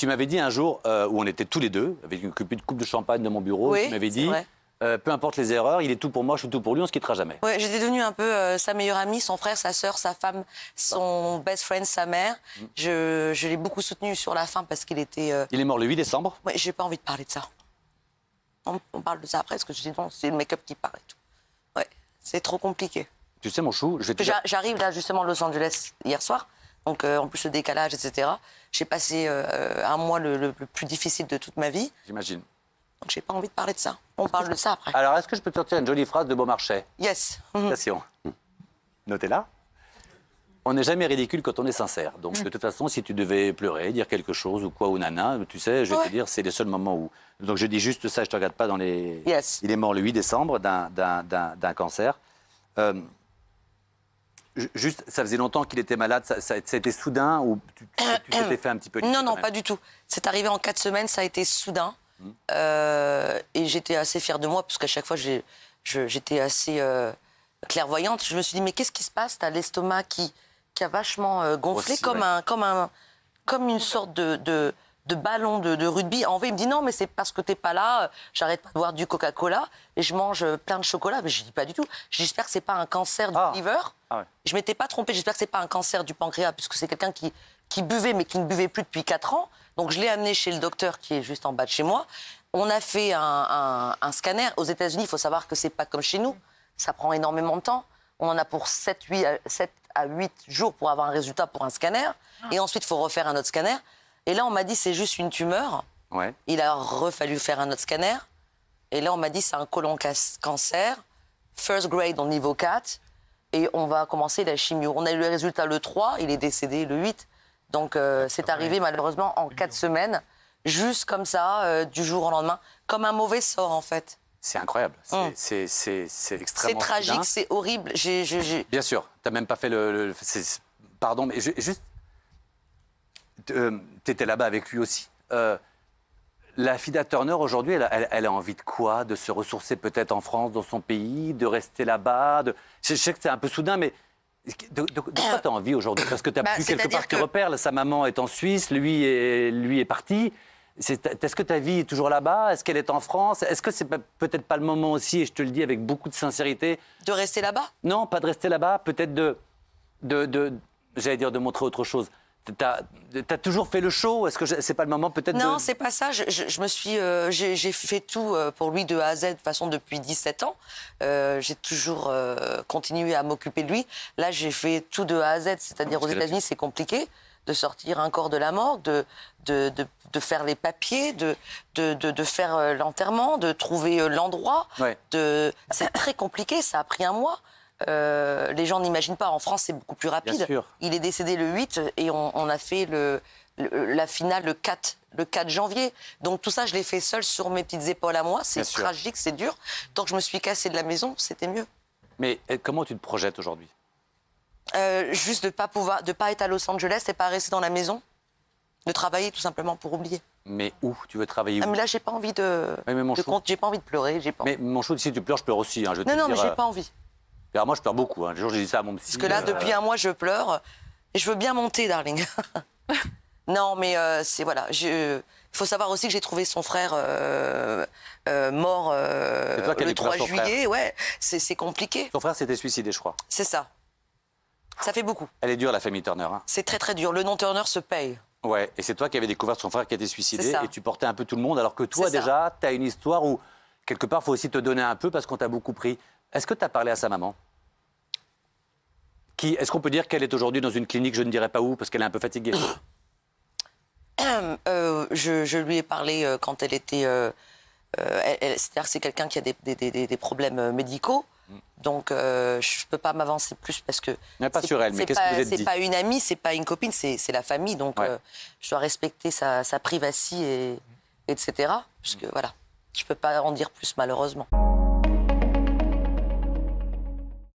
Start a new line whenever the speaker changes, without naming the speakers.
tu m'avais dit un jour, où on était tous les deux, avec une coupe de champagne dans mon bureau,
Oui,
tu m'avais
c'est
dit,
vrai.
peu importe les erreurs, il est tout pour moi, je suis tout pour lui, on se quittera jamais.
Ouais, j'étais devenue un peu sa meilleure amie, son frère, sa sœur, sa femme, son best friend, sa mère. Je l'ai beaucoup soutenu sur la fin parce qu'il était...
Il est mort le 8 décembre.
Ouais, j'ai pas envie de parler de ça. On parle de ça après parce que je dis non, c'est le make-up qui parle et tout. Ouais, c'est trop compliqué.
Tu sais, mon chou, je vais te dire...
J'arrive là justement à Los Angeles hier soir, donc en plus le décalage, etc. J'ai passé un mois le plus difficile de toute ma vie,
J'imagine.
donc j'ai pas envie de parler de ça. On parle de ça après.
Alors, est-ce que je peux te sortir une jolie phrase de Beaumarchais?
Yes.
Citation. Notez-la. On n'est jamais ridicule quand on est sincère. Donc, de toute façon, si tu devais pleurer, dire quelque chose ou quoi, ou nana, tu sais, je vais te dire, c'est les seuls moments où... Donc, je dis juste ça, je te regarde pas dans les...
Yes.
Il est mort le 8 décembre d'un cancer. Juste, ça faisait longtemps qu'il était malade, ça a été soudain ou tu t'étais fait un petit peu...
Non, pas du tout. C'est arrivé en 4 semaines, ça a été soudain. Et j'étais assez fière de moi, parce qu'à chaque fois, j'étais assez clairvoyante. Je me suis dit, mais qu'est-ce qui se passe? T'as l'estomac qui a vachement gonflé,
Aussi,
comme une sorte de ballon de rugby. En vrai, il me dit, non, mais c'est parce que t'es pas là, j'arrête pas de boire du Coca-Cola et je mange plein de chocolat. Mais je dis pas du tout. J'espère que c'est pas un cancer du liver.
Ah ouais.
Je m'étais pas trompée, j'espère que c'est pas un cancer du pancréas, puisque c'est quelqu'un qui buvait, mais qui ne buvait plus depuis 4 ans. Donc je l'ai amené chez le docteur qui est juste en bas de chez moi. On a fait un scanner. Aux États-Unis, il faut savoir que c'est pas comme chez nous. Ça prend énormément de temps. On en a pour 7 à 8 jours pour avoir un résultat pour un scanner. Et ensuite, il faut refaire un autre scanner. Et là, on m'a dit c'est juste une tumeur.
Ouais.
Il a fallu faire un autre scanner. Et là, on m'a dit c'est un côlon cancer, first grade au niveau 4. Et on va commencer la chimio. On a eu le résultat le 3, il est décédé le 8. Donc c'est arrivé malheureusement en 4 semaines, juste comme ça, du jour au lendemain, comme un mauvais sort en fait.
C'est incroyable, c'est extrêmement...
C'est tragique,
soudain.
c'est horrible.
Bien sûr, tu n'as même pas fait pardon, mais juste... tu étais là-bas avec lui aussi. La Fida Turner, aujourd'hui, elle a envie de quoi? De se ressourcer peut-être en France, dans son pays, de rester là-bas Je sais que c'est un peu soudain, mais de quoi tu as envie aujourd'hui? Parce que tu as plus quelque part tes repères. Sa maman est en Suisse, lui est parti. Est-ce que ta vie est toujours là-bas? Est-ce qu'elle est en France? Est-ce que c'est peut-être pas le moment aussi, et je te le dis avec beaucoup de sincérité...
De rester là-bas?
Non, pas de rester là-bas, peut-être j'allais dire de montrer autre chose. T'as toujours fait le show? Est-ce que c'est pas le moment peut-être
Non, c'est pas ça. Je me suis, j'ai fait tout pour lui de A à Z, de toute façon depuis 17 ans. J'ai toujours continué à m'occuper de lui. Là, j'ai fait tout de A à Z, c'est-à-dire aux États-Unis, c'est compliqué de sortir un corps de la morgue, de faire les papiers, de faire l'enterrement, de trouver l'endroit.
Ouais.
C'est très compliqué. Ça a pris un mois. Les gens n'imaginent pas. En France, c'est beaucoup plus rapide.
Bien sûr.
Il est décédé le 8 et on a fait la finale le 4 janvier. Donc tout ça, je l'ai fait seule sur mes petites épaules à moi. C'est tragique, c'est dur. Tant que je me suis cassée de la maison, c'était mieux.
Mais comment tu te projettes aujourd'hui?
Juste de pas être à Los Angeles et pas rester dans la maison. De travailler tout simplement pour oublier.
Mais où? Tu veux travailler où?
Mais là, j'ai pas envie j'ai pas envie de pleurer.
Mais mon chou, si tu pleures, je pleure aussi. Hein,
non, mais j'ai pas envie.
Alors moi, je pleure beaucoup. Un jour, j'ai dit ça à mon psy.
Parce que là, depuis un mois, je pleure. Et je veux bien monter, darling. Non, mais c'est... Voilà. Il faut savoir aussi que j'ai trouvé son frère mort le 3 juillet. Ouais, c'est compliqué.
Ton frère s'était suicidé, je crois.
C'est ça. Ça fait beaucoup.
Elle est dure, la famille Turner. Hein.
C'est très, très dur. Le nom Turner se paye.
Ouais, et c'est toi qui avais découvert son frère qui était suicidé. Et tu portais un peu tout le monde. Alors que toi, déjà, tu as une histoire où, quelque part, il faut aussi te donner un peu parce qu'on t'a beaucoup pris. Est-ce que tu as parlé à sa maman? Est-ce qu'on peut dire qu'elle est aujourd'hui dans une clinique, je ne dirais pas où, parce qu'elle est un peu fatiguée?
Je lui ai parlé quand elle était... c'est-à-dire que c'est quelqu'un qui a des problèmes médicaux. Donc, je ne peux pas m'avancer plus parce que...
Mais pas sur elle, mais qu'est-ce que vous êtes dit?
C'est pas une amie, c'est pas une copine, c'est la famille. Donc, je dois respecter sa privacy, etc. Puisque, voilà, je ne peux pas en dire plus, malheureusement.